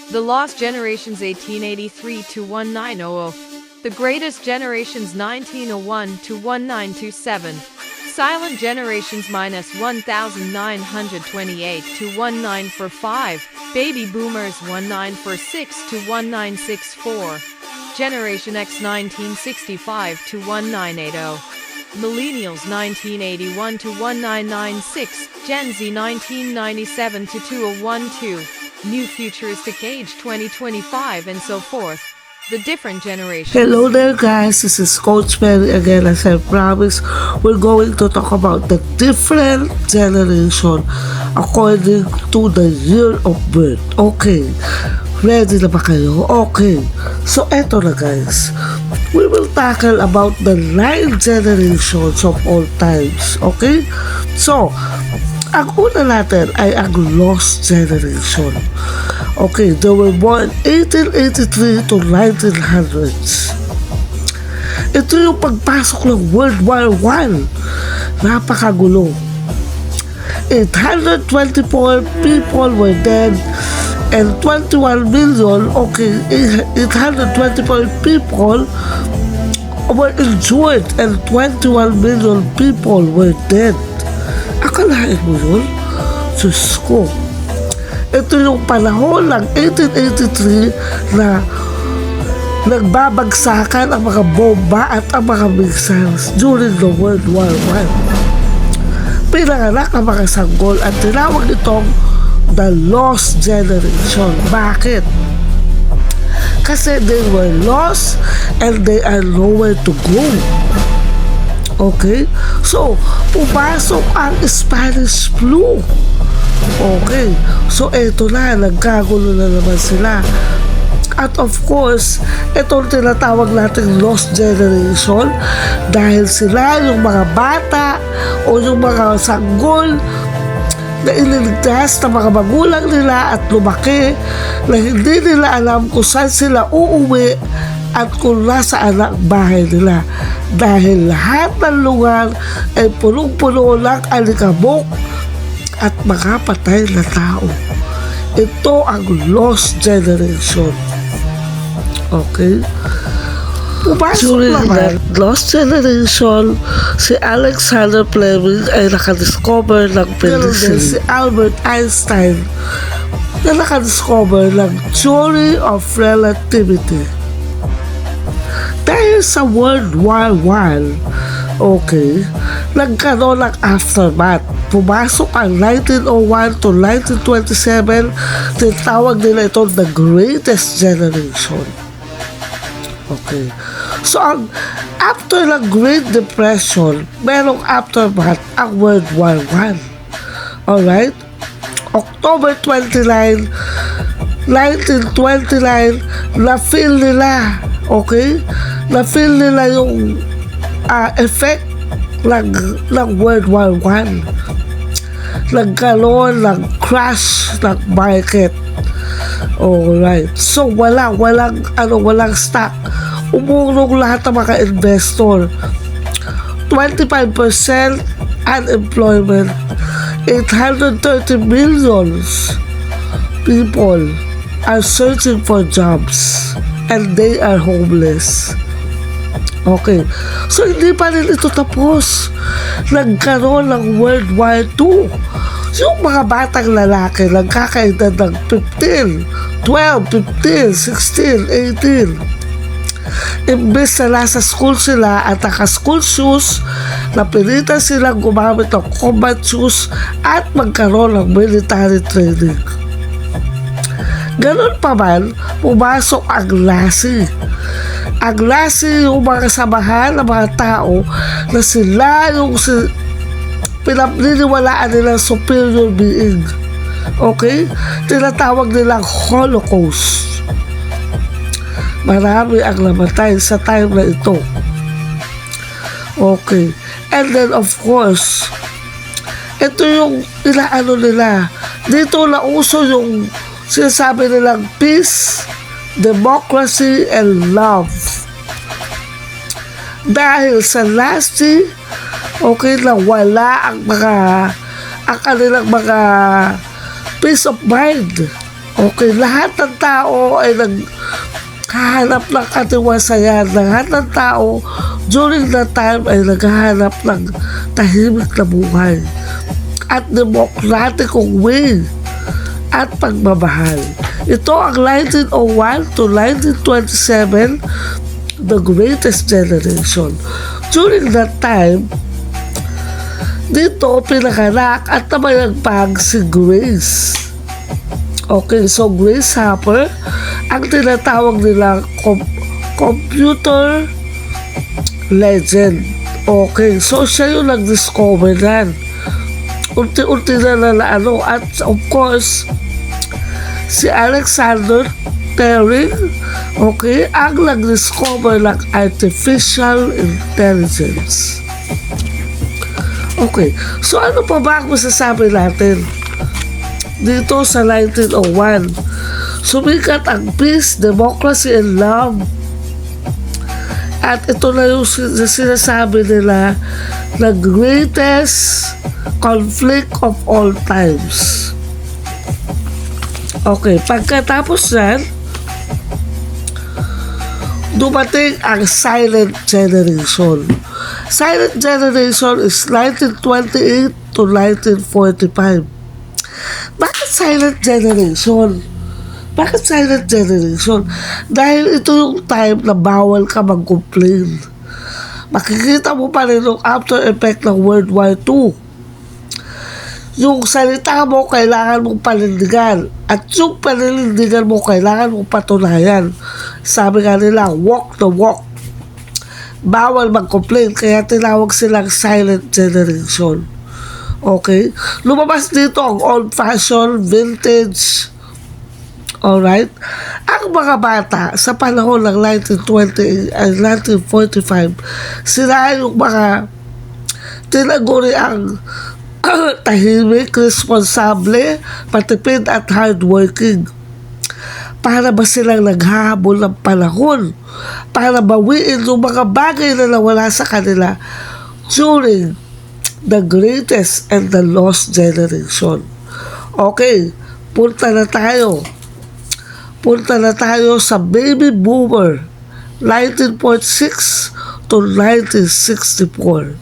The Lost Generations 1883 to 1900. The Greatest Generations 1901 to 1927. Silent Generations minus 1928 to 1945. Baby Boomers 1946 to 1964. Generation X 1965 to 1980. Millennials 1981 to 1996. Gen Z 1997 to 2012. New Futuristic Age 2025 and so forth. The different generations. Hello there guys, this is Coach Perry again. As I promised, we're going to talk about the different generation according to the year of birth. Okay, ready na ba kayo? Okay, so eto na guys. We will tackle about the 9 generations of all times. Okay, so ang una natin ay ang Lost Generation. Okay, they were born 1883 to 1900s. Ito yung pagpasok ng World War I. Napakagulo. 824 people were dead and 21 million, 824 people were injured and 21 million people were dead. Akalain mo yun? Diyos ko. Ito yung panahon ng 1883 na nagbabagsakan ang mga bomba at ang mga missiles during the World War I. Pinanganak ang mga sanggol at tinawag itong the Lost Generation. Bakit? Kasi they were lost and they are nowhere to go. Okay? So, pumasok ang Spanish flu. Okay. So, eto na. Nagkagulo na naman sila. At of course, itong tinatawag nating Lost Generation dahil sila yung mga bata o yung mga sanggol na ililigtas ng mga magulang nila at lumaki na hindi nila alam kung saan sila uuwi at kung nasaan ang bahay nila dahil lahat ng lugar ay punong-puno ng alikabok at mga patay na tao. Ito ang Lost Generation. Okay? During the Lost Generation, si Alexander Fleming ay nakadiscover ng penicillin. Si Albert Einstein na nakadiscover ng theory of relativity. Dahil sa World War I, okay, nagkaroon ng aftermath. Pumasok ang 1901 to 1927, tinatawag nila ito the Greatest Generation. Okay. So, after ng Great Depression, merong aftermath ang World War I. Alright? October 29, 1929, na-feel nila, okay? Na-feel nila yung effect ng World War I. Nagkaroon ng crash ng market. Alright. So, walang stock. Umurong lahat ng mga investor. 25% unemployment. 830 millions people are searching for jobs and they are homeless. Okay. So, hindi pa rin ito tapos. Nagkaroon ng World War II. Yung mga batang lalaki nagkakaedad ng 15, 12, 15, 16, 18. Imbes na nasa school sila at naka-school shoes, napilitan silang gumamit ng combat shoes at magkaroon ng military training. Ganon pa man, pumasok ang Lassie. Ang Lassie yung mga samahan ng mga tao na sila yung pinaniniwalaan nilang superior being. Okay? Tinatawag nilang Holocaust. Marami ang namatay sa time na ito. Okay. And then of course, ito yung inaano nila. Dito nauso yung sinasabi nilang peace, democracy, and love. Dahil sa Lassie, okay na wala ang kanilang mga peace of mind. Okay, lahat ng tao ay naghahanap ng katiwasayan. Lahat ng tao during that time ay naghahanap ng tahimik na buhay at demokratikong way at pagmamahal. Ito ang 1901 to 1927, the greatest generation. During that time, dito pinanganak at namayagpag si Grace. Okay, so Grace Hopper, ang tinatawag nilang computer legend. Okay, so siya yung nag-discover yan. Unti-unti na at of course, si Alexander Turing, okay, ang nag-discover ng artificial intelligence. Okay, so ano pa ba ang masasabi natin? Dito sa 1901, sumikat ang peace, democracy, and love. At ito na yung sinasabi nila na greatest conflict of all times. Okay, pagkatapos yan, dumating ang silent generation. Silent generation is 1928 to 1945. Bakit silent generation? Bakit silent generation? Dahil ito yung time na bawal ka mag-complain. Makikita mo pa rin yung after effect ng World War II. Yung salita mo, kailangan mong panindigan. At yung paninindigan mo, kailangan mong patunayan. Sabi nga nila, walk the walk. Bawal mag-complain, kaya tinawag silang silent generation. Okay? Lumabas dito ang old-fashioned, vintage. Alright? Ang mga bata sa panahon ng 1920 at 1945, sila yung mga tinaguri ang tahimik, responsable, patipid at hardworking. Para ba silang naghahabol ng panahon? Para bawiin yung mga bagay na nawala sa kanila during the greatest and the lost generation. Okay, punta na tayo. Punta na tayo sa baby boomer, 1946 to 1964.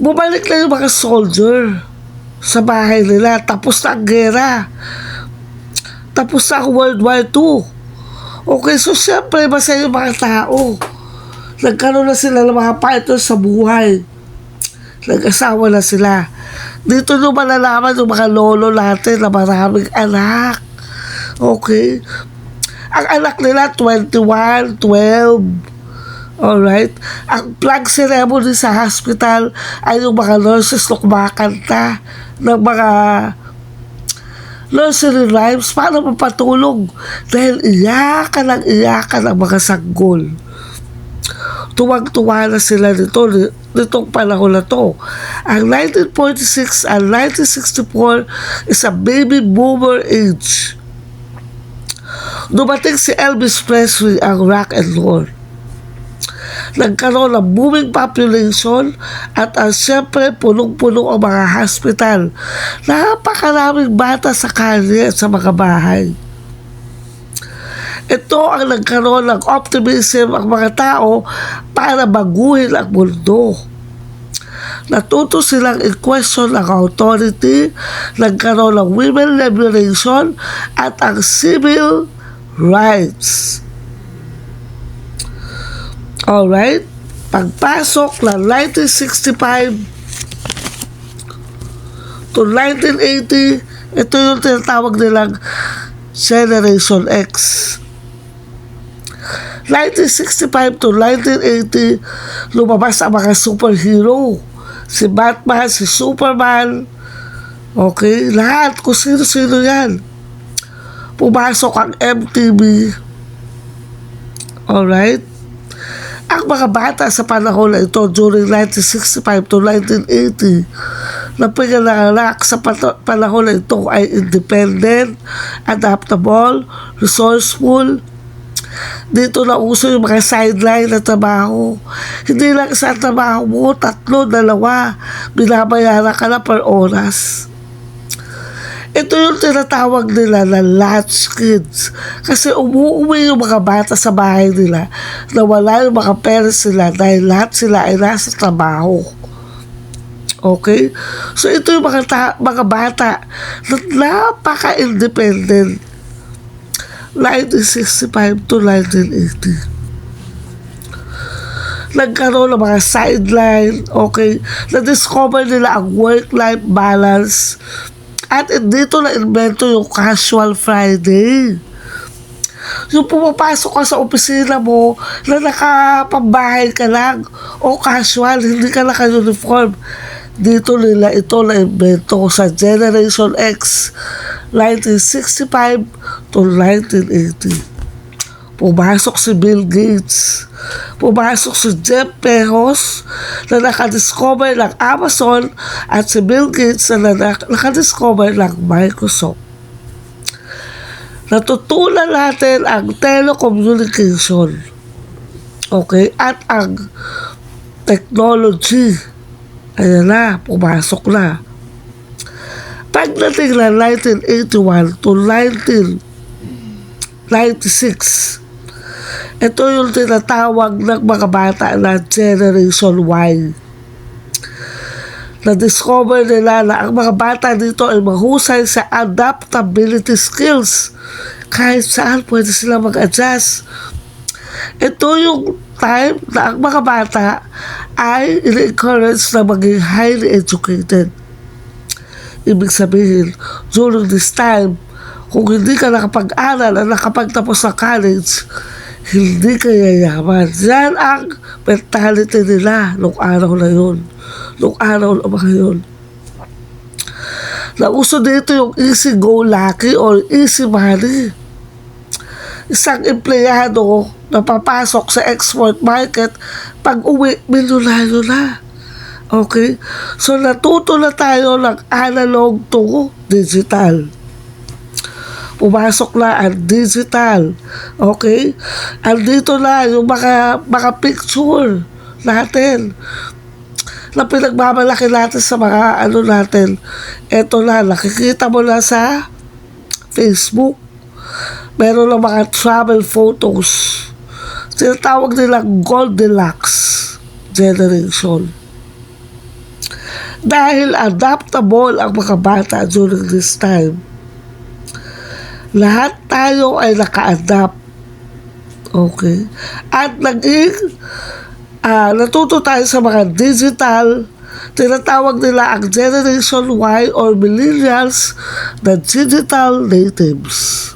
Bumalik na yung mga soldier sa bahay nila. Tapos na ang gera. Tapos na ang World War II. Okay, so siyempre masaya yung mga tao. Nagkaroon na sila ng mga partners sa buhay. Nag-asawa na sila. Dito nyo malalaman yung mga lolo natin na maraming anak. Okay? Ang anak nila, 21, 12. Alright? Ang flag ceremony sa hospital ay yung mga nurses na kumakanta ng mga nursery rhymes para mapatulog. Dahil iyakan ang mga sanggol. Tuwang-tuwa na sila nitong panahon na to. Ang 1946 and 1964 is a baby boomer age. Dumating si Elvis Presley ang rock and roll. Nagkaroon ng booming population at siyempre punong-puno ang mga hospital. Napakaraming bata sa kalye at sa mga bahay. Ito ang nagkaroon ng optimism ang mga tao para baguhin ang mundo. Natuto silang i-question ang authority, nagkaroon ng women liberation at ang civil rights. Alright? Pagpasok ng 1965 to 1980, ito yung tinatawag nilang Generation X. 1965 to 1980, lumabas ang mga superhero. Si Batman, si Superman, okay, lahat, kung sino-sino yan. Pumasok ang MTV. Alright? Ang mga bata sa panahon na ito during 1965 to 1980 na pinanganak sa panahon na ito ay independent, adaptable, resourceful. Dito na uso yung mga sideline na trabaho. Hindi lang sa trabaho mo, 3, 2, binabayaran ka na per oras. Ito yung tinatawag nila na latch kids. Kasi umuwi yung mga bata sa bahay nila na wala yung mga parents nila dahil lahat sila ay nasa trabaho. Okay? So ito yung mga bata na napaka-independent. 1965 to 1980. Nagkaroon ng mga sideline, okay? Na-discover nila ang work-life balance. At dito na-invento yung casual Friday. Yung pumapasok ka sa opisina mo na nakapambahay ka lang o casual, hindi ka naka-uniform. Dito nila ito na-invento sa Generation X, 1965 to 1980. Pumasok si Bill Gates. Pumasok si Jeff Bezos na nakadiscover ng Amazon at si Bill Gates na nakadiscover ng Microsoft. Natutunan natin ang telecommunication. Okay? At ang technology. Ayan na, pumasok na. Pagdating na 1981 to 1996, ito yung tinatawag ng mga bata na Generation Y. Na-discover nila na ang mga bata dito ay mahusay sa adaptability skills. Kahit saan pwede sila mag-adjust. Ito yung time na ang mga bata ay in-encourage na maging highly educated. Ibig sabihin, during this time, kung hindi ka nakapag-aral at nakapagtapos sa college, hindi ka yayaman. Yan ang mentality nila nung araw na yun. Nung araw na mga yun. Nauso dito yung easy go lucky or easy money. Isang empleyado na papasok sa export market, pag uwi, milyonaryo na. Okay? So natuto na tayo ng analog to digital. Pumasok na ang digital. Okay? Andito na yung mga picture natin na pinagmamalaki natin sa mga natin. Ito na, nakikita mo na sa Facebook. Meron na mga travel photos. Tinatawag nilang Goldilocks generation. Dahil adaptable ang mga bata during this time, lahat tayo ay naka-adapt. Okay? At natuto tayo sa mga digital, tinatawag nila ang Generation Y or Millennials na digital natives.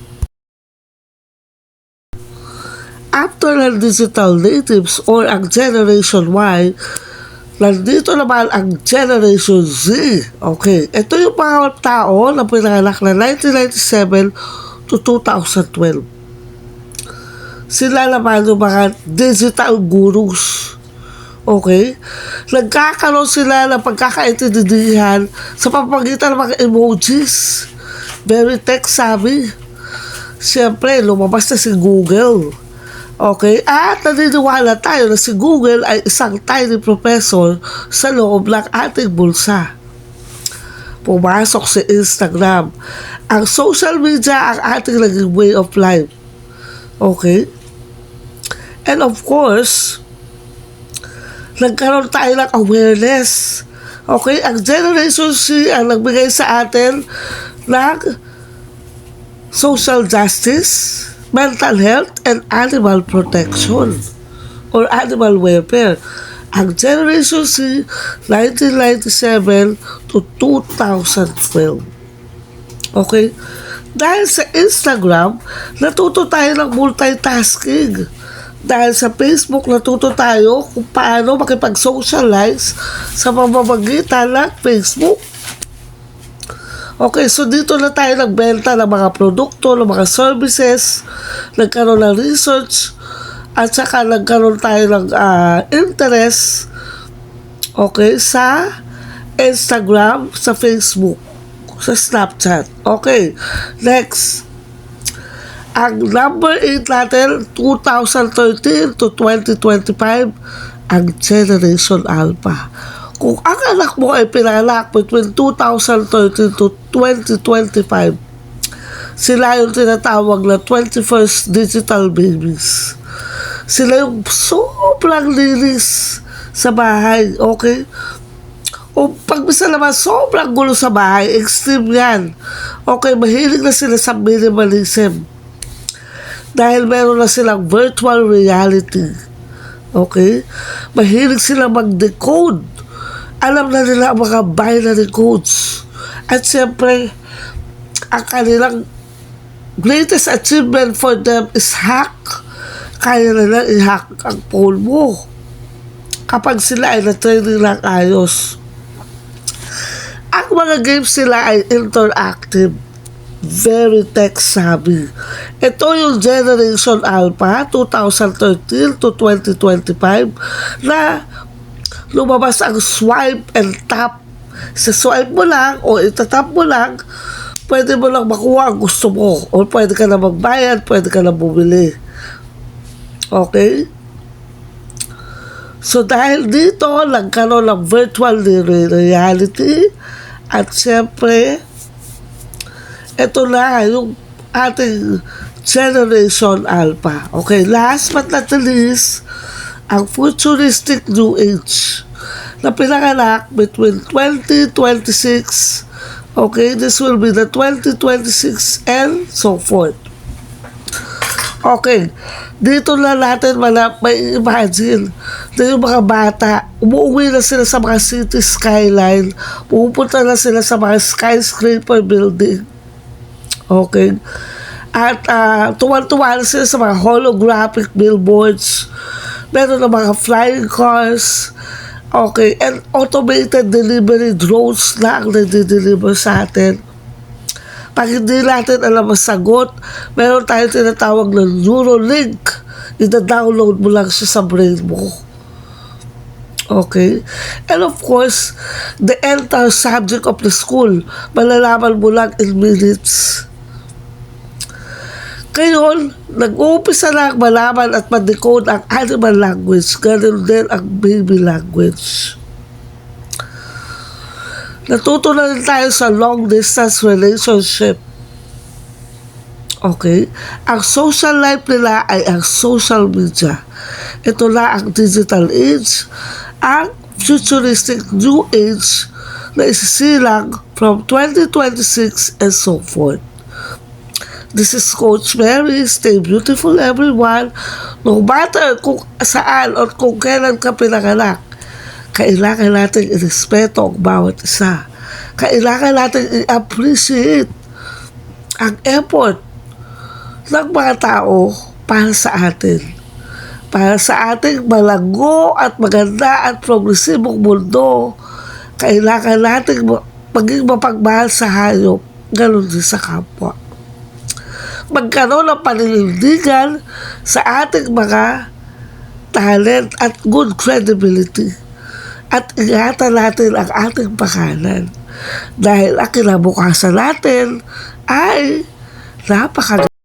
After ng digital natives or ang Generation Y, nandito naman ang Generation Z. Okay? Ito yung mga tao na pinanganak na 1997 to 2012. Sila naman yung mga digital gurus. Okay? Nagkakaroon sila ng pagkakaintindihan sa pamamagitan ng mga emojis. Very tech savvy. Siyempre, lumabas na si Google. Okay? At naniniwala tayo na si Google ay isang tiny professor sa loob ng ating bulsa. Pumasok si Instagram. Ang social media ang ating naging way of life. Okay? And of course, nagkaroon tayo ng awareness. Okay? Ang Generation C ang nagbigay sa atin ng social justice, mental health, and animal protection or animal welfare. Ang Generation C, 1997 to 2012. Okay? Dahil sa Instagram, natuto tayo ng multitasking. Dahil sa Facebook, natuto tayo kung paano makipag-socialize sa pamamagitan ng Facebook. Okay, so dito na tayo nagbenta ng mga produkto, ng mga services, nagkaroon ng research, at saka nagkaroon tayo ng interest, okay, sa Instagram, sa Facebook, sa Snapchat. Okay, next. Ang number 8 natin, 2013 to 2025, ang Generation Alpha. Kung ang anak mo ay pinanganak between 2013 to 2025, sila yung tinatawag na 21st digital babies. Sila yung sobrang linis sa bahay, okay? O pag bisa naman sobrang gulo sa bahay, extreme yan. Okay, mahilig na sila sa minimalism. Dahil meron na silang virtual reality. Okay? Mahilig sila mag-decode. Alam na nila ang mga binary codes. At siyempre, ang kanilang greatest achievement for them is hack. Kaya nila i-hack ang phone mo kapag sila ay na-training ng ayos. Ang mga games sila ay interactive, very tech-savvy. Ito yung Generation Alpha 2013 to 2025 na lumabas ang swipe and tap. Sa swipe mo lang o itatap mo lang, pwede mo lang makuha ang gusto mo. O pwede ka na magbayad, pwede ka na bumili. Okay? So dahil dito, nagkaroon ng virtual reality at siyempre, ito na yung ating Generation Alpha. Okay, last but not the least, ang futuristic new age na pinanganak between 2026, okay, this will be the 2026 and so forth. Okay, dito na natin may imagine na yung mga bata, umuwi na sila sa mga city skyline, pupunta na sila sa mga skyscraper building. Okay? At tuwan-tuwa na sila sa mga holographic billboards, meron na mga flying cars, okay, and automated delivery drones na ang nade-deliver sa atin. Pag hindi natin alam ang sagot, meron tayong tinatawag na Neuralink. Ida-download mo lang siya sa brain mo. Okay? And of course, the entire subject of the school, malalaman mo lang in minutes. Ngayon, nag-uumpisa lang malaman at ma-decode ang animal language, ganun din ang baby language. Natuto na rin tayo sa long-distance relationship. Okay? Ang social life nila ay ang social media. Ito na ang digital age, ang futuristic new age na isisilang from 2026 and so forth. This is Coach Mary. Stay beautiful, everyone. No matter kung saan o kung kailan ka pinanganak, kailangan natin irespeto ang bawat isa. Kailangan natin i-appreciate ang effort ng mga tao para sa atin. Para sa ating malago at maganda at progresibong mundo, kailangan natin maging mapagmahal sa hayop, ganoon din sa kapwa. Magkaroon ng paninindigan sa ating mga talent at good credibility. At ingatan natin ang ating pangalan. Dahil ang kinabukasan natin ay napakaganda.